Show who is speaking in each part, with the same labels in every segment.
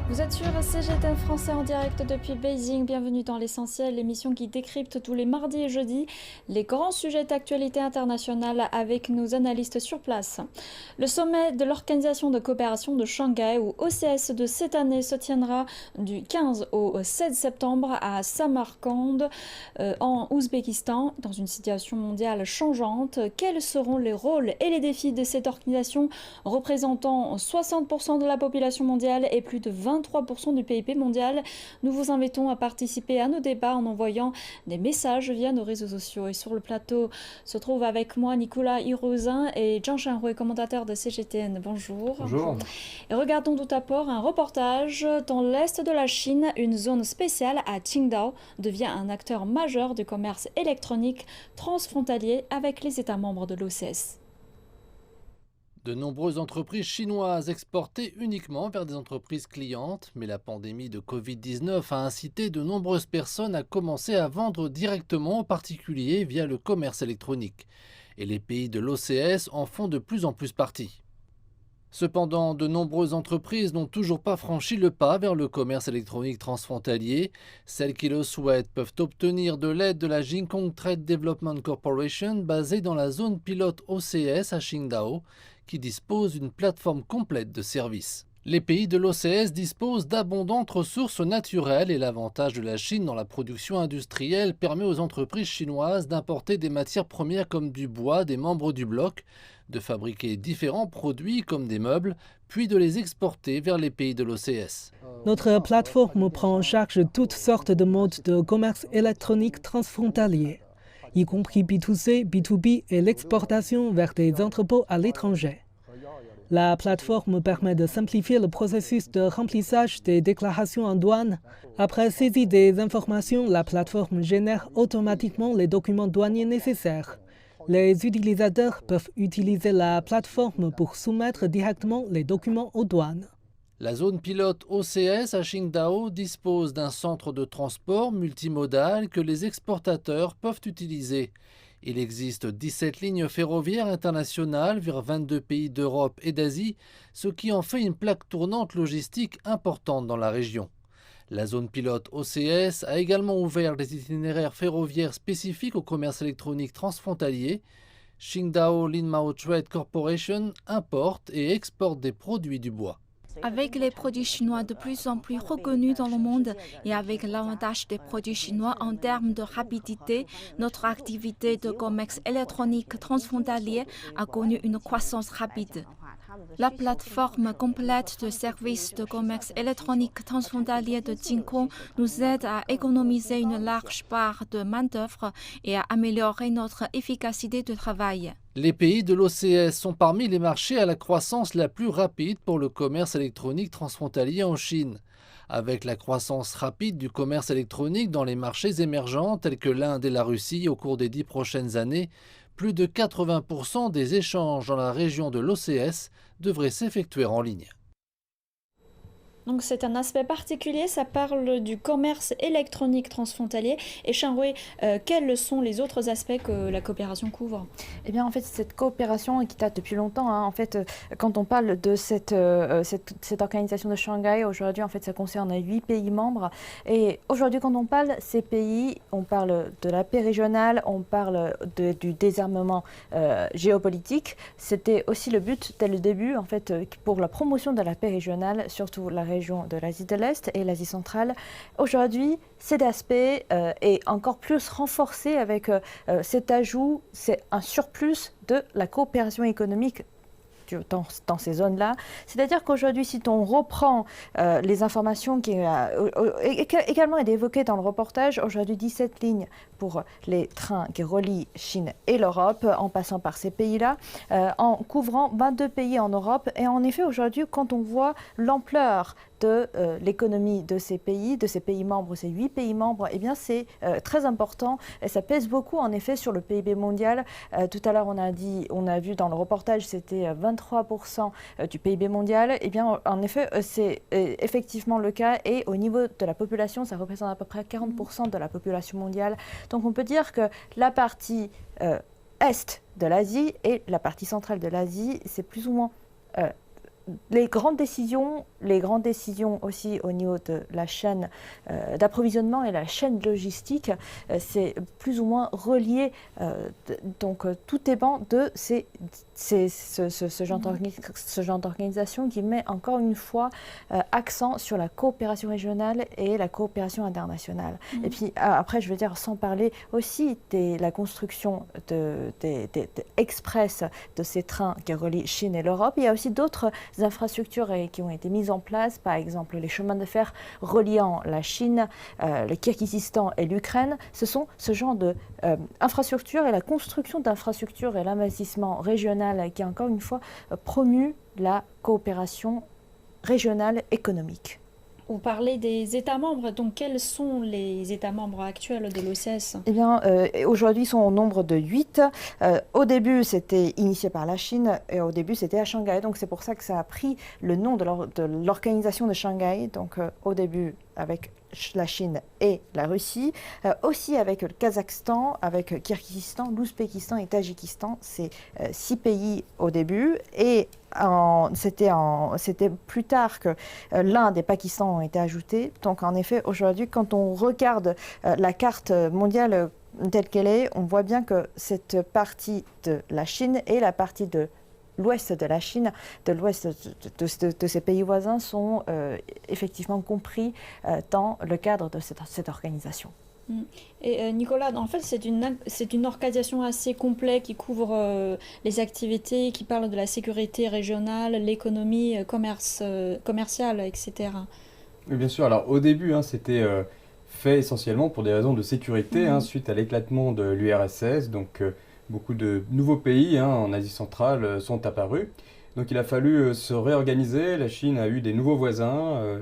Speaker 1: Vous êtes sur CGTN Français en direct depuis Beijing. Bienvenue dans l'essentiel, l'émission qui décrypte tous les mardis et jeudis les grands sujets d'actualité internationale avec nos analystes sur place. Le sommet de l'Organisation de coopération de Shanghai, ou OCS, de cette année se tiendra du 15 au 16 septembre à Samarcande, en Ouzbékistan, dans une situation mondiale changeante. Quels seront les rôles et les défis de cette organisation représentant 60% de la population mondiale et plus de 23% du PIB mondial? Nous vous invitons à participer à nos débats en envoyant des messages via nos réseaux sociaux. Et sur le plateau se trouve avec moi Nicolas Hirozin et Zhang Shanhui, commentateur de CGTN. Bonjour.
Speaker 2: Bonjour.
Speaker 1: Et regardons tout d'abord un reportage. Dans l'est de la Chine, une zone spéciale à Qingdao devient un acteur majeur du commerce électronique transfrontalier avec les États membres de l'OCS.
Speaker 2: De nombreuses entreprises chinoises exportaient uniquement vers des entreprises clientes, mais la pandémie de Covid-19 a incité de nombreuses personnes à commencer à vendre directement aux particuliers via le commerce électronique. Et les pays de l'OCS en font de plus en plus partie. Cependant, de nombreuses entreprises n'ont toujours pas franchi le pas vers le commerce électronique transfrontalier. Celles qui le souhaitent peuvent obtenir de l'aide de la Jinkong Trade Development Corporation, basée dans la zone pilote OCS à Qingdao, qui dispose d'une plateforme complète de services. Les pays de l'OCS disposent d'abondantes ressources naturelles et l'avantage de la Chine dans la production industrielle permet aux entreprises chinoises d'importer des matières premières comme du bois des membres du bloc, de fabriquer différents produits comme des meubles, puis de les exporter vers les pays de l'OCS.
Speaker 3: Notre plateforme prend en charge toutes sortes de modes de commerce électronique transfrontalier, y compris B2C, B2B et l'exportation vers des entrepôts à l'étranger. La plateforme permet de simplifier le processus de remplissage des déclarations en douane. Après saisie des informations, la plateforme génère automatiquement les documents douaniers nécessaires. Les utilisateurs peuvent utiliser la plateforme pour soumettre directement les documents aux douanes.
Speaker 2: La zone pilote OCS à Qingdao dispose d'un centre de transport multimodal que les exportateurs peuvent utiliser. Il existe 17 lignes ferroviaires internationales vers 22 pays d'Europe et d'Asie, ce qui en fait une plaque tournante logistique importante dans la région. La zone pilote OCS a également ouvert des itinéraires ferroviaires spécifiques au commerce électronique transfrontalier. Qingdao Linmao Trade Corporation importe et exporte des produits du bois.
Speaker 4: Avec les produits chinois de plus en plus reconnus dans le monde et avec l'avantage des produits chinois en termes de rapidité, notre activité de commerce électronique transfrontalier a connu une croissance rapide. La plateforme complète de services de commerce électronique transfrontalier de Jinkong nous aide à économiser une large part de main-d'œuvre et à améliorer notre efficacité de travail.
Speaker 2: Les pays de l'OCS sont parmi les marchés à la croissance la plus rapide pour le commerce électronique transfrontalier en Chine. Avec la croissance rapide du commerce électronique dans les marchés émergents tels que l'Inde et la Russie au cours des 10 prochaines années, plus de 80% des échanges dans la région de l'OCS devraient s'effectuer en ligne.
Speaker 1: Donc c'est un aspect particulier, ça parle du commerce électronique transfrontalier. Et Shanhui, quels sont les autres aspects que la coopération couvre?
Speaker 5: Eh bien, en fait, cette coopération qui date depuis longtemps, en fait, quand on parle de cette organisation de Shanghai, aujourd'hui, en fait, ça concerne 8 pays membres. Et aujourd'hui, quand on parle de ces pays, on parle de la paix régionale, on parle du désarmement géopolitique. C'était aussi le but dès le début, en fait, pour la promotion de la paix régionale, surtout la région de l'Asie de l'Est et l'Asie centrale. Aujourd'hui, cet aspect est encore plus renforcé avec cet ajout, c'est un surplus de la coopération économique dans ces zones-là. C'est-à-dire qu'aujourd'hui, si on reprend les informations qui également été évoquées dans le reportage, aujourd'hui 17 lignes pour les trains qui relient Chine et l'Europe, en passant par ces pays-là, en couvrant 22 pays en Europe. Et en effet, aujourd'hui, quand on voit l'ampleur de l'économie de ces pays membres, ces 8 pays membres, eh bien c'est très important et ça pèse beaucoup en effet sur le PIB mondial. Tout à l'heure on a vu dans le reportage c'était 23% du PIB mondial. Eh bien en effet c'est effectivement le cas et au niveau de la population ça représente à peu près 40% de la population mondiale. Donc on peut dire que la partie est de l'Asie et la partie centrale de l'Asie c'est plus ou moins les grandes décisions aussi au niveau de la chaîne d'approvisionnement et la chaîne logistique, c'est plus ou moins relié. Donc tout dépend de ce genre d'organisation qui met encore une fois accent sur la coopération régionale et la coopération internationale. Et puis après, je veux dire, sans parler aussi de la construction express de ces trains qui relient Chine et l'Europe. Il y a aussi d'autres infrastructures qui ont été mises en place, par exemple les chemins de fer reliant la Chine, le Kirghizistan et l'Ukraine. Ce sont ce genre d'infrastructures et la construction d'infrastructures et l'investissement régional qui, encore une fois, promu la coopération régionale économique.
Speaker 1: Vous parlez des États membres, donc quels sont les États membres actuels de l'OCS?
Speaker 5: Eh bien, aujourd'hui, ils sont au nombre de 8. Au début, c'était initié par la Chine et au début, c'était à Shanghai. Donc, c'est pour ça que ça a pris le nom de l'organisation de Shanghai. Donc, au début, avec la Chine et la Russie, aussi avec le Kazakhstan, avec Kirghizistan, l'Ouzbékistan et Tadjikistan. C'est 6 pays au début et c'était plus tard que l'Inde et Pakistan ont été ajoutés. Donc en effet, aujourd'hui, quand on regarde la carte mondiale telle qu'elle est, on voit bien que cette partie de la Chine et la partie de l'ouest de la Chine, de l'ouest de ces pays voisins sont effectivement compris dans le cadre de cette organisation.
Speaker 1: Et Nicolas, en fait, c'est une organisation assez complète qui couvre les activités, qui parle de la sécurité régionale, l'économie, commerciale, etc.
Speaker 6: Oui, bien sûr. Alors, au début, c'était fait essentiellement pour des raisons de sécurité, suite à l'éclatement de l'URSS. Donc, beaucoup de nouveaux pays en Asie centrale sont apparus. Donc, il a fallu se réorganiser. La Chine a eu des nouveaux voisins.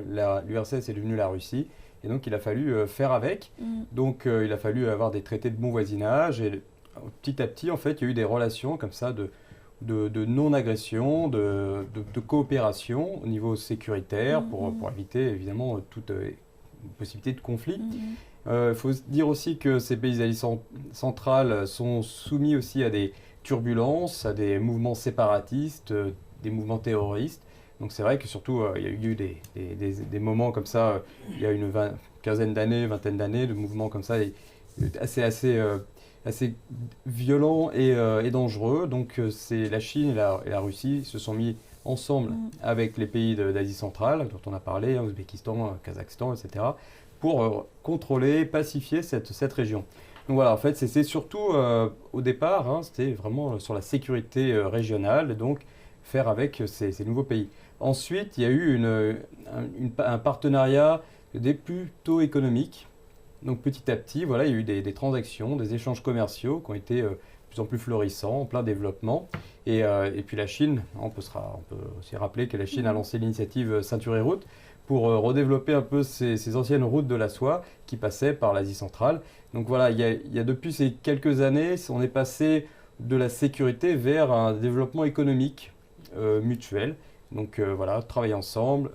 Speaker 6: L'URSS est devenue la Russie. Et donc, il a fallu faire avec. Donc, il a fallu avoir des traités de bon voisinage. Et petit à petit, en fait, il y a eu des relations comme ça de non-agression, de coopération au niveau sécuritaire pour éviter, évidemment, toute possibilité de conflit. Il faut dire aussi que ces pays d'Asie centrale sont soumis aussi à des turbulences, à des mouvements séparatistes, des mouvements terroristes. Donc c'est vrai que surtout, il y a eu des moments comme ça, il y a une vingtaine d'années, de mouvements comme ça, assez violents et dangereux. Donc c'est la Chine et la Russie se sont mis ensemble avec les pays d'Asie centrale, dont on a parlé, Ouzbékistan, Kazakhstan, etc., pour contrôler, pacifier cette région. Donc voilà, en fait, c'est surtout au départ, c'était vraiment sur la sécurité régionale, et donc faire avec ces nouveaux pays. Ensuite, il y a eu un partenariat plutôt économique. Donc petit à petit, voilà, il y a eu des transactions, des échanges commerciaux qui ont été de plus en plus florissants, en plein développement. Et puis la Chine, on peut aussi rappeler que la Chine a lancé l'initiative Ceinture et Route pour redévelopper un peu ces anciennes routes de la soie qui passaient par l'Asie centrale. Donc voilà, il y a depuis ces quelques années, on est passé de la sécurité vers un développement économique mutuel. Donc voilà, travailler ensemble,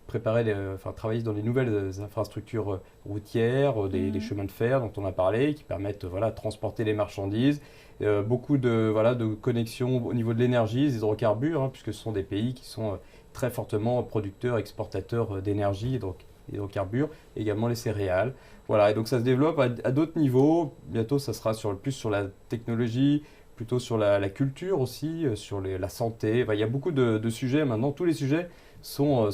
Speaker 6: travailler dans les nouvelles infrastructures routières, des chemins de fer dont on a parlé, qui permettent de transporter les marchandises. Beaucoup de connexions au niveau de l'énergie, des hydrocarbures, puisque ce sont des pays qui sont très fortement producteurs, exportateurs d'énergie, donc hydrocarbures, également les céréales. Voilà, et donc ça se développe à d'autres niveaux. Bientôt, ça sera plus sur la technologie, plutôt sur la culture aussi, sur la santé. Il y a beaucoup de sujets maintenant. Tous les sujets sont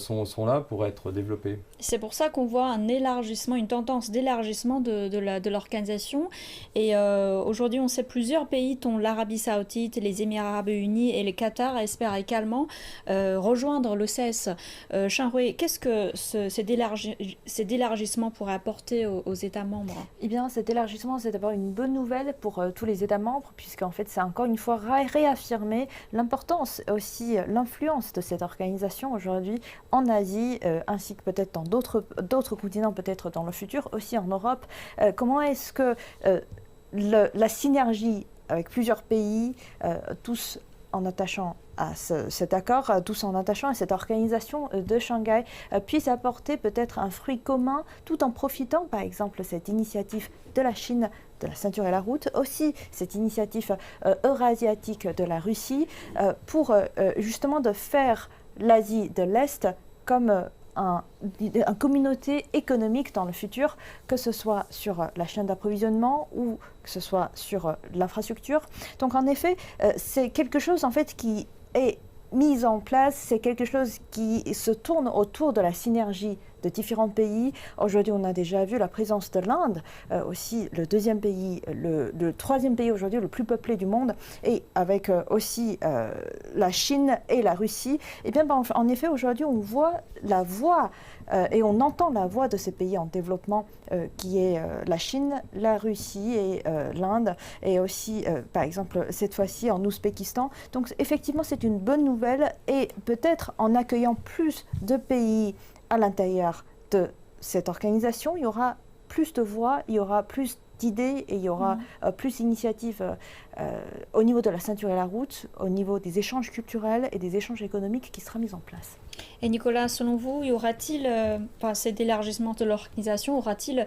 Speaker 6: là pour être développés.
Speaker 1: C'est pour ça qu'on voit un élargissement, une tendance d'élargissement de l'organisation. Et aujourd'hui, on sait plusieurs pays, dont l'Arabie Saoudite, les Émirats Arabes Unis et le Qatar, espèrent également rejoindre l'OCS. Xianghui, qu'est-ce que cet élargissement pourrait apporter aux États membres?
Speaker 5: Eh bien, cet élargissement, c'est d'abord une bonne nouvelle pour tous les États membres, puisqu'en fait, c'est encore une fois réaffirmé l'importance et aussi l'influence de cette organisation aujourd'hui en Asie, ainsi que peut-être dans d'autres continents, peut-être dans le futur, aussi en Europe. Comment est-ce que la synergie avec plusieurs pays, tous en attachant à cet accord, tous en attachant à cette organisation de Shanghai, puisse apporter peut-être un fruit commun, tout en profitant, par exemple, cette initiative de la Chine, de la ceinture et la route, aussi cette initiative eurasiatique de la Russie, pour justement de faire l'Asie de l'Est comme une communauté économique dans le futur, que ce soit sur la chaîne d'approvisionnement ou que ce soit sur l'infrastructure. Donc en effet, c'est quelque chose en fait qui est mis en place, c'est quelque chose qui se tourne autour de la synergie de différents pays. Aujourd'hui, on a déjà vu la présence de l'Inde, aussi le deuxième pays, le troisième pays aujourd'hui le plus peuplé du monde, et avec aussi la Chine et la Russie. Et bien, en effet, aujourd'hui, on voit la voix et on entend la voix de ces pays en développement, qui est la Chine, la Russie et l'Inde, et aussi, par exemple, cette fois-ci en Ouzbékistan. Donc, effectivement, c'est une bonne nouvelle, et peut-être en accueillant plus de pays à l'intérieur de cette organisation, il y aura plus de voix, il y aura plus d'idées et il y aura plus d'initiatives au niveau de la ceinture et la route, au niveau des échanges culturels et des échanges économiques qui sera mis en place.
Speaker 1: Et Nicolas, selon vous, y aura-t-il, cet élargissement de l'organisation, aura-t-il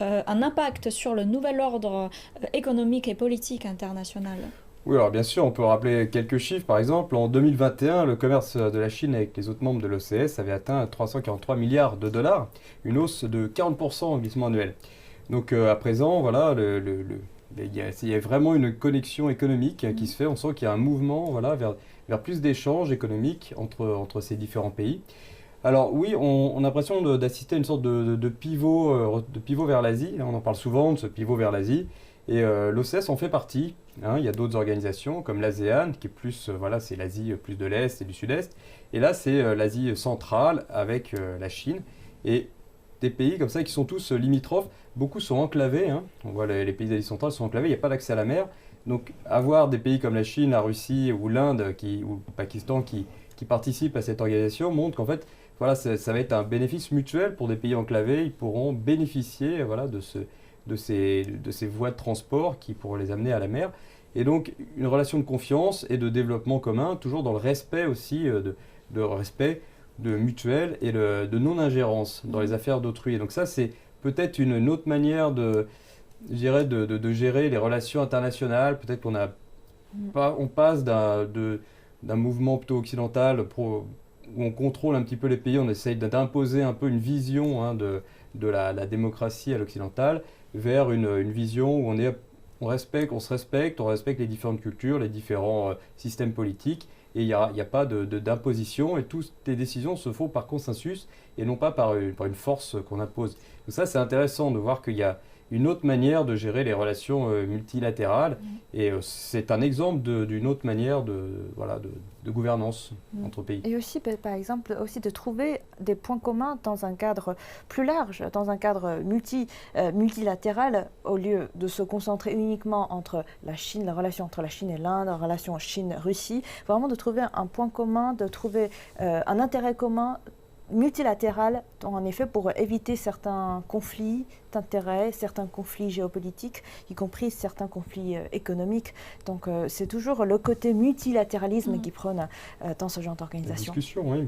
Speaker 1: un impact sur le nouvel ordre économique et politique international ?
Speaker 6: Oui, alors bien sûr, on peut rappeler quelques chiffres. Par exemple, en 2021, le commerce de la Chine avec les autres membres de l'OCS avait atteint 343 milliards de dollars, une hausse de 40% en glissement annuel. Donc à présent, voilà, il y a vraiment une connexion économique qui se fait. On sent qu'il y a un mouvement, voilà, vers plus d'échanges économiques entre ces différents pays. Alors oui, on a l'impression d'assister à une sorte de pivot vers l'Asie. On en parle souvent de ce pivot vers l'Asie. Et l'OCS en fait partie. Il y a d'autres organisations comme l'ASEAN, qui est plus, c'est l'Asie plus de l'Est et du Sud-Est. Et là, c'est l'Asie centrale avec la Chine. Et des pays comme ça qui sont tous limitrophes. Beaucoup sont enclavés. On voit les pays d'Asie centrale sont enclavés. Il n'y a pas d'accès à la mer. Donc, avoir des pays comme la Chine, la Russie ou l'Inde ou le Pakistan qui participent à cette organisation montre qu'en fait, voilà, ça va être un bénéfice mutuel pour des pays enclavés. Ils pourront bénéficier de ces voies de transport qui pourront les amener à la mer. Et donc, une relation de confiance et de développement commun, toujours dans le respect aussi, de respect de mutuel et de non-ingérence dans les affaires d'autrui. Et donc ça, c'est peut-être une autre manière de gérer les relations internationales. Peut-être on passe d'un mouvement plutôt occidental où on contrôle un petit peu les pays, on essaye d'imposer un peu une vision de la démocratie à l'occidental, vers une vision où on se respecte les différentes cultures, les différents systèmes politiques, et il n'y a pas d'imposition, et toutes les décisions se font par consensus, et non pas par une force qu'on impose. Donc ça, c'est intéressant de voir qu'il y a une autre manière de gérer les relations multilatérales, et c'est un exemple d'une autre manière de gouvernance entre pays.
Speaker 5: Et aussi, par exemple, aussi de trouver des points communs dans un cadre plus large, dans un cadre multilatéral, au lieu de se concentrer uniquement entre la Chine, la relation entre la Chine et l'Inde, la relation Chine-Russie, vraiment de trouver un point commun, de trouver un intérêt commun multilatéral, en effet, pour éviter certains conflits d'intérêts, certains conflits géopolitiques, y compris certains conflits économiques. Donc c'est toujours le côté multilatéralisme qui prône dans ce genre d'organisation.
Speaker 6: Discussion, oui,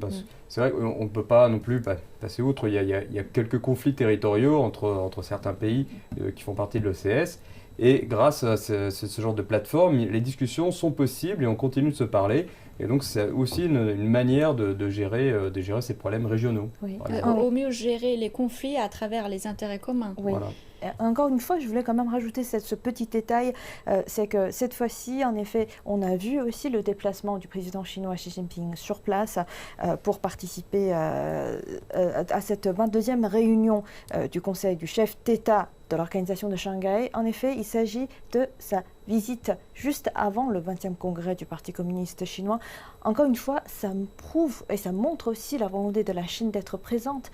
Speaker 6: c'est vrai qu'on ne peut pas non plus passer outre. Il y a quelques conflits territoriaux entre certains pays qui font partie de l'OCS. Et grâce à ce genre de plateforme, les discussions sont possibles et on continue de se parler. Et donc, c'est aussi une manière de gérer ces problèmes régionaux.
Speaker 1: Oui. Au mieux gérer les conflits à travers les intérêts communs.
Speaker 5: Oui. Voilà. Encore une fois, je voulais quand même rajouter ce petit détail, c'est que cette fois-ci, en effet, on a vu aussi le déplacement du président chinois Xi Jinping sur place pour participer à cette 22e réunion du Conseil du chef d'État de l'organisation de Shanghai. En effet, il s'agit de sa visite juste avant le 20e congrès du Parti communiste chinois. Encore une fois, ça prouve et ça montre aussi la volonté de la Chine d'être présente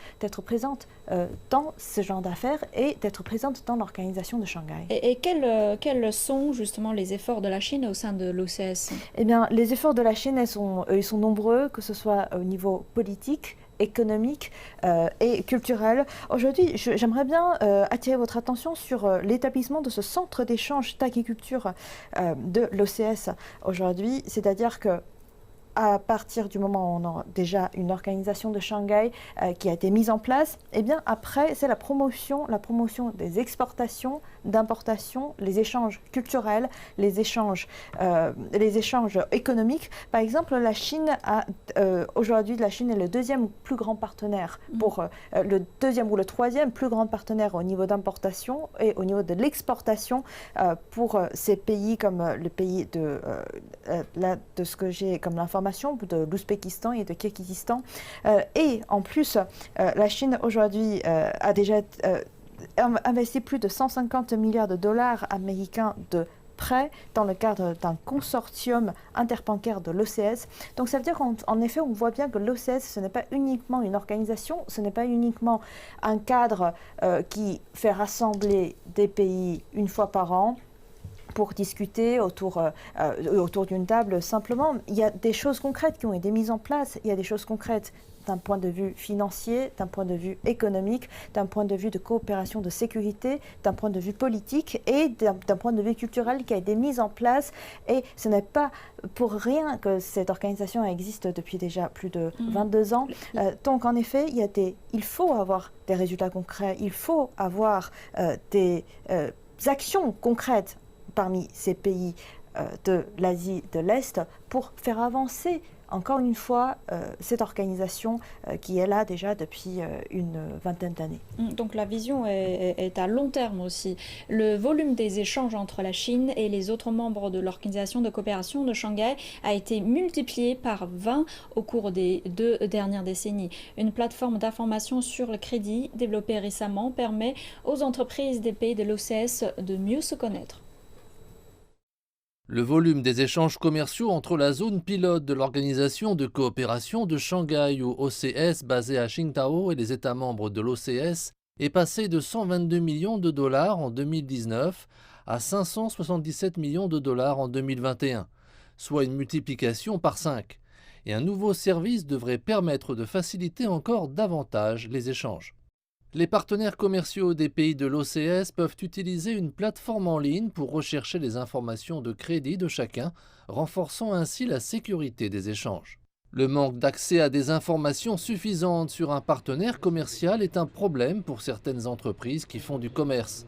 Speaker 5: dans ce genre d'affaires et d'être présente dans l'organisation de Shanghai.
Speaker 1: Et quels sont justement les efforts de la Chine au sein de l'OCS ?
Speaker 5: Eh bien, les efforts de la Chine, ils sont nombreux, que ce soit au niveau politique, économique et culturel. Aujourd'hui, j'aimerais bien attirer votre attention sur l'établissement de ce centre d'échange d'agriculture de l'OCS aujourd'hui, c'est-à-dire que à partir du moment où on a déjà une organisation de Shanghai qui a été mise en place, eh bien après c'est la promotion des exportations, d'importations, les échanges culturels, les échanges économiques. Par exemple, la Chine aujourd'hui, la Chine est le deuxième plus grand partenaire pour le deuxième ou le troisième plus grand partenaire au niveau d'importation et au niveau de l'exportation pour ces pays comme le pays de ce que j'ai comme l'information de l'Ouzbékistan et de Kirghizistan. Et en plus, la Chine aujourd'hui a déjà investi plus de 150 milliards de dollars américains de prêts dans le cadre d'un consortium interbancaire de l'OCS. Donc ça veut dire qu'en effet, on voit bien que l'OCS, ce n'est pas uniquement une organisation, ce n'est pas uniquement un cadre qui fait rassembler des pays une fois par an pour discuter autour d'une table simplement. Il y a des choses concrètes qui ont été mises en place, il y a des choses concrètes d'un point de vue financier, d'un point de vue économique, d'un point de vue de coopération de sécurité, d'un point de vue politique et d'un point de vue culturel qui a été mis en place. Et ce n'est pas pour rien que cette organisation existe depuis déjà plus de 22 ans. Donc en effet, il faut avoir des résultats concrets, il faut avoir des actions concrètes parmi ces pays de l'Asie de l'Est pour faire avancer encore une fois cette organisation qui est là déjà depuis une vingtaine d'années.
Speaker 1: Donc la vision est à long terme aussi. Le volume des échanges entre la Chine et les autres membres de l'Organisation de coopération de Shanghai a été multiplié par 20 au cours des 2 dernières décennies. Une plateforme d'information sur le crédit développée récemment permet aux entreprises des pays de l'OCS de mieux se connaître.
Speaker 2: Le volume des échanges commerciaux entre la zone pilote de l'Organisation de coopération de Shanghai ou OCS basée à Qingdao et les États membres de l'OCS est passé de 122 millions de dollars en 2019 à 577 millions de dollars en 2021, soit une multiplication par 5. Et un nouveau service devrait permettre de faciliter encore davantage les échanges. Les partenaires commerciaux des pays de l'OCS peuvent utiliser une plateforme en ligne pour rechercher les informations de crédit de chacun, renforçant ainsi la sécurité des échanges. Le manque d'accès à des informations suffisantes sur un partenaire commercial est un problème pour certaines entreprises qui font du commerce.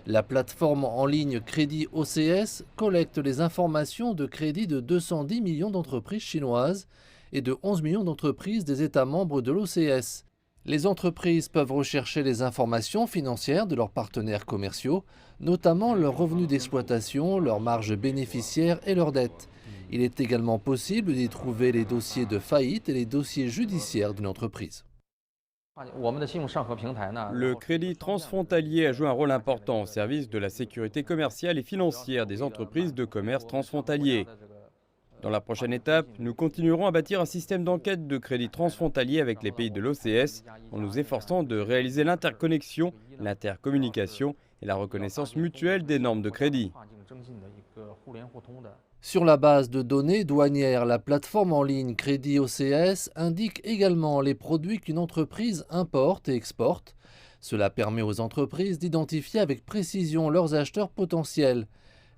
Speaker 2: La plateforme en ligne Crédit OCS collecte les informations de crédit de 210 millions d'entreprises chinoises et de 11 millions d'entreprises des États membres de l'OCS. Les entreprises peuvent rechercher les informations financières de leurs partenaires commerciaux, notamment leurs revenus d'exploitation, leurs marges bénéficiaires et leurs dettes. Il est également possible d'y trouver les dossiers de faillite et les dossiers judiciaires d'une entreprise.
Speaker 6: Le crédit transfrontalier a joué un rôle important au service de la sécurité commerciale et financière des entreprises de commerce transfrontalier. Dans la prochaine étape, nous continuerons à bâtir un système d'enquête de crédit transfrontalier avec les pays de l'OCS en nous efforçant de réaliser l'interconnexion, l'intercommunication et la reconnaissance mutuelle des normes de crédit.
Speaker 2: Sur la base de données douanières, la plateforme en ligne Crédit OCS indique également les produits qu'une entreprise importe et exporte. Cela permet aux entreprises d'identifier avec précision leurs acheteurs potentiels.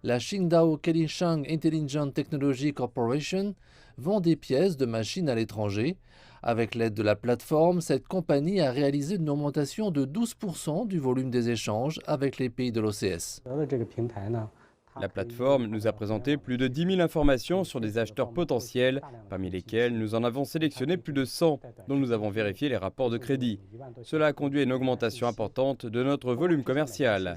Speaker 2: La Qingdao Kelishang Intelligent Technology Corporation vend des pièces de machines à l'étranger. Avec l'aide de la plateforme, cette compagnie a réalisé une augmentation de 12% du volume des échanges avec les pays de l'OCS.
Speaker 6: La plateforme nous a présenté plus de 10 000 informations sur des acheteurs potentiels, parmi lesquels nous en avons sélectionné plus de 100, dont nous avons vérifié les rapports de crédit. Cela a conduit à une augmentation importante de notre volume commercial.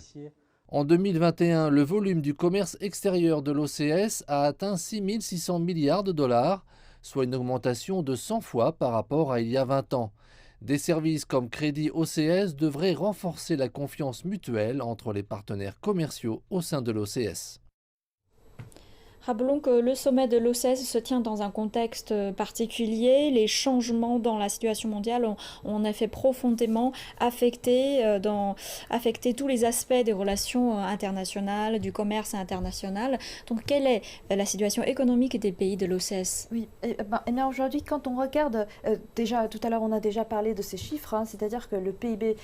Speaker 2: En 2021, le volume du commerce extérieur de l'OCS a atteint 6 600 milliards de dollars, soit une augmentation de 100 fois par rapport à il y a 20 ans. Des services comme Crédit OCS devraient renforcer la confiance mutuelle entre les partenaires commerciaux au sein de l'OCS.
Speaker 1: Rappelons que le sommet de l'OCS se tient dans un contexte particulier. Les changements dans la situation mondiale ont en effet profondément affecté tous les aspects des relations internationales, du commerce international. Donc quelle est la situation économique des pays de l'OCS?
Speaker 5: Oui, aujourd'hui, quand on regarde, déjà tout à l'heure on a déjà parlé de ces chiffres, c'est-à-dire que le PIB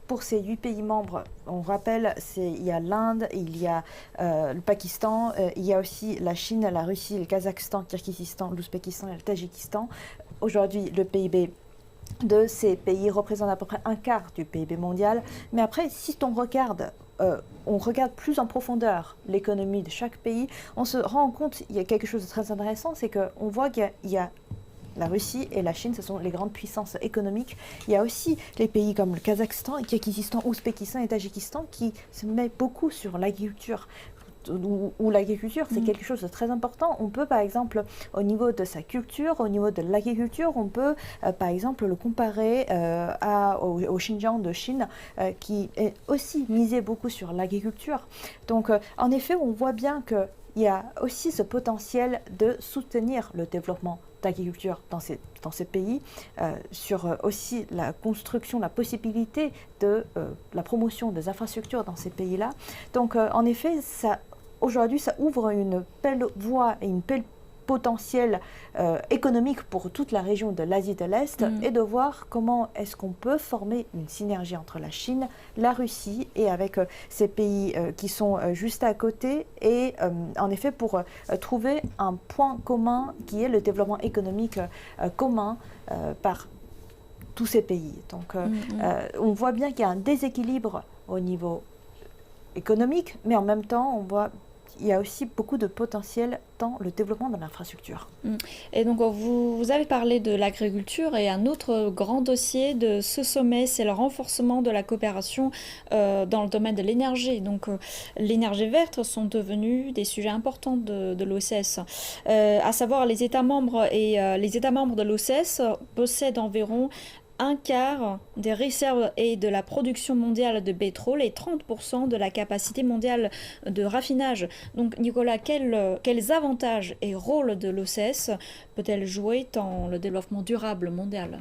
Speaker 5: pour ces 8 pays membres, on rappelle, il y a l'Inde, il y a le Pakistan, il y a aussi aussi la Chine, la Russie, le Kazakhstan, le Kirghizistan, l'Ouzbékistan et le Tadjikistan. Aujourd'hui, le PIB de ces pays représente à peu près un quart du PIB mondial. Mais après, si on regarde plus en profondeur l'économie de chaque pays, on se rend compte qu'il y a quelque chose de très intéressant, c'est qu'on voit qu'il y a la Russie et la Chine, ce sont les grandes puissances économiques. Il y a aussi les pays comme le Kazakhstan, le Kirghizistan, l'Ouzbékistan et le Tadjikistan qui se mettent beaucoup sur l'agriculture. Où l'agriculture, c'est quelque chose de très important. On peut, par exemple, au niveau de sa culture, au niveau de l'agriculture, on peut, par exemple, le comparer au Xinjiang de Chine, qui est aussi misé beaucoup sur l'agriculture. Donc, en effet, on voit bien qu'il y a aussi ce potentiel de soutenir le développement d'agriculture dans ces pays, sur aussi la construction, la possibilité de la promotion des infrastructures dans ces pays-là. Donc, en effet, aujourd'hui, ça ouvre une belle voie et une belle potentiel économique pour toute la région de l'Asie de l'Est et de voir comment est-ce qu'on peut former une synergie entre la Chine, la Russie et avec ces pays qui sont juste à côté et en effet pour trouver un point commun qui est le développement économique commun par tous ces pays. Donc on voit bien qu'il y a un déséquilibre au niveau économique, mais en même temps on voit il y a aussi beaucoup de potentiel dans le développement de l'infrastructure.
Speaker 1: Et donc, vous avez parlé de l'agriculture et un autre grand dossier de ce sommet, c'est le renforcement de la coopération dans le domaine de l'énergie. Donc, l'énergie verte sont devenus des sujets importants de l'OCS. À savoir, les États membres de l'OCS possèdent environ un quart des réserves et de la production mondiale de pétrole et 30% de la capacité mondiale de raffinage. Donc Nicolas, quels avantages et rôles de l'OCS peut-elle jouer dans le développement durable mondial ?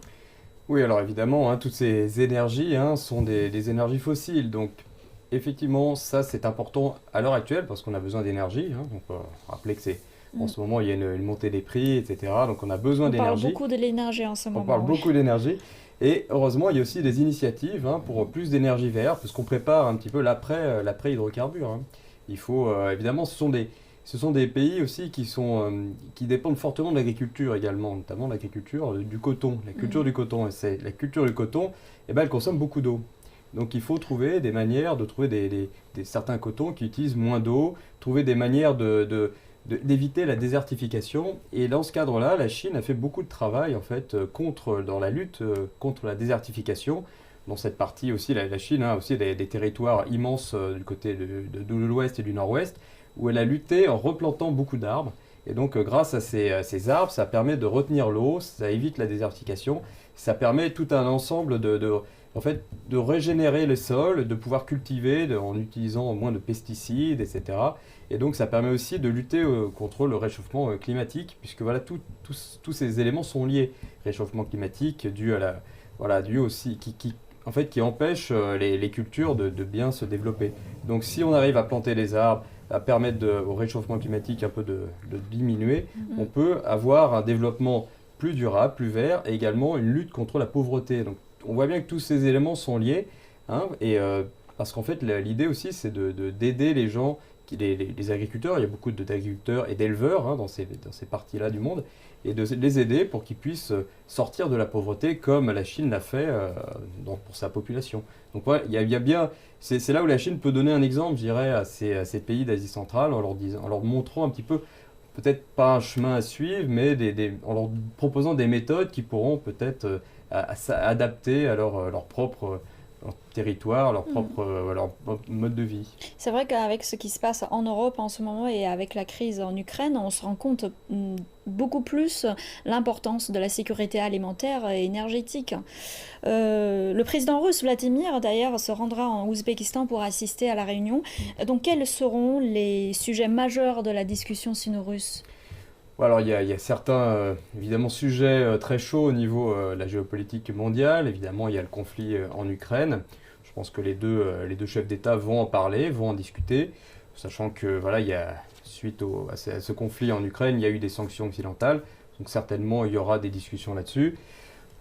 Speaker 6: Oui, alors évidemment, toutes ces énergies sont des énergies fossiles. Donc effectivement, ça c'est important à l'heure actuelle parce qu'on a besoin d'énergie. Donc rappelez que en ce moment, il y a une montée des prix, etc. Donc on a besoin d'énergie.
Speaker 1: On parle beaucoup de l'énergie en ce moment.
Speaker 6: On parle beaucoup d'énergie. Et heureusement, il y a aussi des initiatives pour plus d'énergie verte, parce qu'on prépare un petit peu l'après hydrocarbures. Il faut, évidemment, ce sont des pays aussi qui dépendent fortement de l'agriculture également, notamment l'agriculture du coton. La culture du coton, la culture du coton, elle consomme beaucoup d'eau. Donc il faut trouver des manières de trouver certains cotons qui utilisent moins d'eau, trouver des manières d'éviter la désertification. Et dans ce cadre-là, la Chine a fait beaucoup de travail en fait dans la lutte contre la désertification. Dans cette partie aussi, la Chine a aussi des territoires immenses du côté de l'ouest et du nord-ouest, où elle a lutté en replantant beaucoup d'arbres. Et donc grâce à ces arbres, ça permet de retenir l'eau, ça évite la désertification, ça permet tout un ensemble de régénérer les sols, de pouvoir cultiver en utilisant moins de pesticides, etc. Et donc ça permet aussi de lutter contre le réchauffement climatique, puisque voilà, tous ces éléments sont liés. Réchauffement climatique dû aussi, qui empêche les cultures de bien se développer. Donc si on arrive à planter les arbres, à permettre au réchauffement climatique un peu de diminuer, on peut avoir un développement plus durable, plus vert, et également une lutte contre la pauvreté. Donc on voit bien que tous ces éléments sont liés, parce qu'en fait l'idée aussi c'est d'aider les gens, les agriculteurs. Il y a beaucoup d'agriculteurs et d'éleveurs dans ces parties-là du monde, et de les aider pour qu'ils puissent sortir de la pauvreté comme la Chine l'a fait pour sa population. Donc voilà, il y a bien, c'est là où la Chine peut donner un exemple, je dirais, à ces pays d'Asie centrale, en leur montrant un petit peu, peut-être pas un chemin à suivre, mais en leur proposant des méthodes qui pourront peut-être adapter à leur propre territoire, leur mode de vie.
Speaker 1: C'est vrai qu'avec ce qui se passe en Europe en ce moment et avec la crise en Ukraine, on se rend compte beaucoup plus l'importance de la sécurité alimentaire et énergétique. Le président russe Vladimir, d'ailleurs, se rendra en Ouzbékistan pour assister à la réunion. Donc, quels seront les sujets majeurs de la discussion sino-russe ?
Speaker 6: Alors il y a certains évidemment sujets très chauds au niveau de la géopolitique mondiale. Évidemment, il y a le conflit en Ukraine. Je pense que les deux chefs d'État vont en parler, vont en discuter, sachant que suite à ce conflit en Ukraine, il y a eu des sanctions occidentales. Donc certainement, il y aura des discussions là-dessus.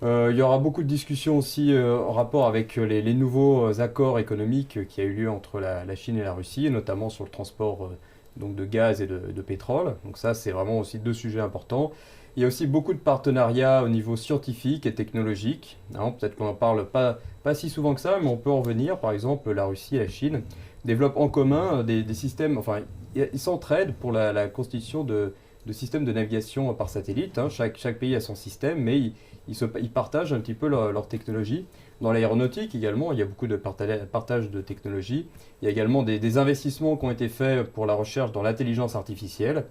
Speaker 6: Il y aura beaucoup de discussions aussi en rapport avec les nouveaux accords économiques qui a eu lieu entre la Chine et la Russie, notamment sur le transport donc de gaz et de pétrole. Donc ça, c'est vraiment aussi 2 sujets importants. Il y a aussi beaucoup de partenariats au niveau scientifique et technologique. Peut-être qu'on n'en parle pas si souvent que ça, mais on peut en revenir. Par exemple, la Russie et la Chine développent en commun des systèmes, enfin, ils s'entraident pour la constitution de systèmes de navigation par satellite. Chaque pays a son système, mais ils partagent un petit peu leur technologie. Dans l'aéronautique également, il y a beaucoup de partage de technologies. Il y a également des investissements qui ont été faits pour la recherche dans l'intelligence artificielle.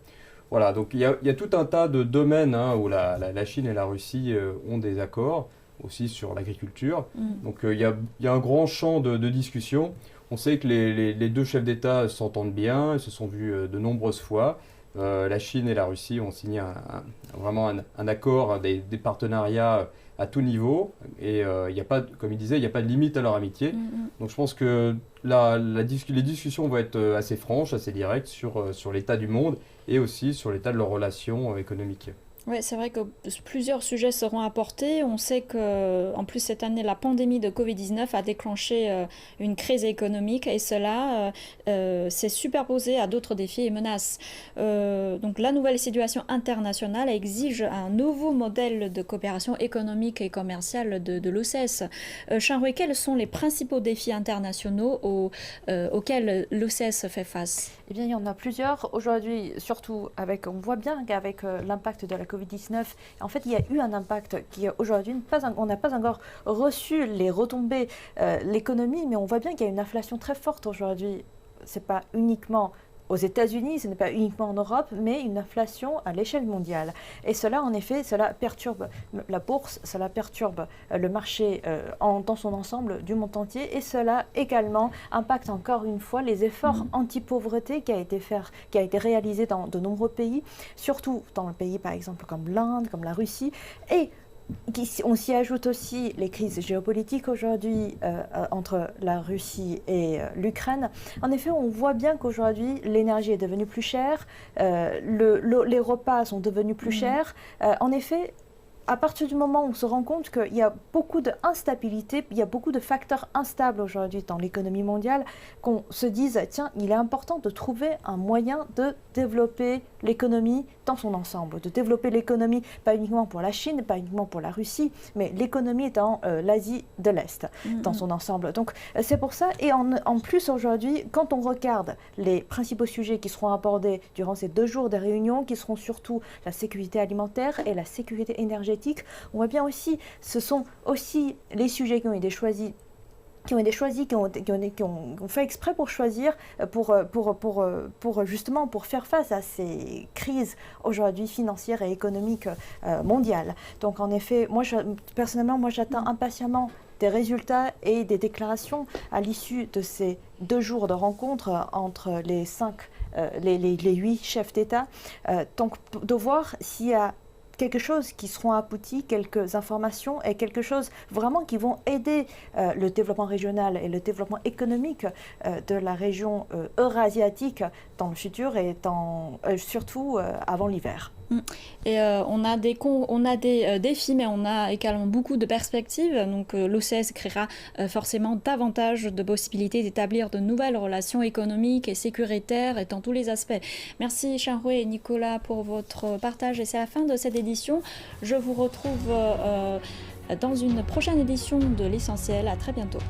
Speaker 6: Voilà, donc il y a tout un tas de domaines où la Chine et la Russie ont des accords, aussi sur l'agriculture. Donc il y a un grand champ de discussion. On sait que les 2 chefs d'État s'entendent bien, ils se sont vus de nombreuses fois. La Chine et la Russie ont signé vraiment un accord, des partenariats à tout niveau. Et il n'y a pas, comme il disait, il n'y a pas de limite à leur amitié. Donc je pense que les discussions vont être assez franches, assez directes sur l'état du monde et aussi sur l'état de leurs relations économiques.
Speaker 1: Oui, c'est vrai que plusieurs sujets seront apportés. On sait qu'en plus cette année, la pandémie de Covid-19 a déclenché une crise économique et cela s'est superposé à d'autres défis et menaces. Donc la nouvelle situation internationale exige un nouveau modèle de coopération économique et commerciale de l'OCS. Xianghui, quels sont les principaux défis internationaux auxquels l'OCS fait face?
Speaker 5: Eh bien, il y en a plusieurs. Aujourd'hui, surtout, on voit bien qu'avec l'impact de la Covid-19, en fait, il y a eu un impact qui, aujourd'hui, on n'a pas encore reçu les retombées, l'économie, mais on voit bien qu'il y a une inflation très forte aujourd'hui. Ce n'est pas uniquement aux États-Unis, ce n'est pas uniquement en Europe, mais une inflation à l'échelle mondiale. Et cela, en effet, cela perturbe la bourse, cela perturbe le marché dans son ensemble du monde entier, et cela également impacte encore une fois les efforts anti-pauvreté qui a été réalisé dans de nombreux pays, surtout dans le pays par exemple comme l'Inde, comme la Russie, et on s'y ajoute aussi les crises géopolitiques aujourd'hui entre la Russie et l'Ukraine. En effet, on voit bien qu'aujourd'hui, l'énergie est devenue plus chère, les repas sont devenus plus chers. En effet, à partir du moment où on se rend compte qu'il y a beaucoup d'instabilité, il y a beaucoup de facteurs instables aujourd'hui dans l'économie mondiale, qu'on se dise, tiens, il est important de trouver un moyen de développer l'économie dans son ensemble, de développer l'économie pas uniquement pour la Chine, pas uniquement pour la Russie, mais l'économie dans l'Asie de l'Est, dans son ensemble. Donc c'est pour ça, et en plus aujourd'hui, quand on regarde les principaux sujets qui seront abordés durant ces 2 jours de réunion, qui seront surtout la sécurité alimentaire et la sécurité énergétique, on voit bien aussi, ce sont aussi les sujets qui ont été choisis, qui ont fait exprès pour choisir, justement pour faire face à ces crises aujourd'hui financières et économiques mondiales. Donc en effet, personnellement, j'attends impatiemment des résultats et des déclarations à l'issue de ces 2 jours de rencontre entre les 8 chefs d'État, donc de voir s'il y a quelque chose qui seront aboutis, quelques informations et quelque chose vraiment qui vont aider le développement régional et le développement économique de la région eurasiatique dans le futur et surtout avant l'hiver.
Speaker 1: Et on a des défis, mais on a également beaucoup de perspectives. Donc l'OCS créera forcément davantage de possibilités d'établir de nouvelles relations économiques et sécuritaires et dans tous les aspects. Merci Xianghui et Nicolas pour votre partage. Et c'est la fin de cette édition. Je vous retrouve dans une prochaine édition de l'Essentiel. À très bientôt.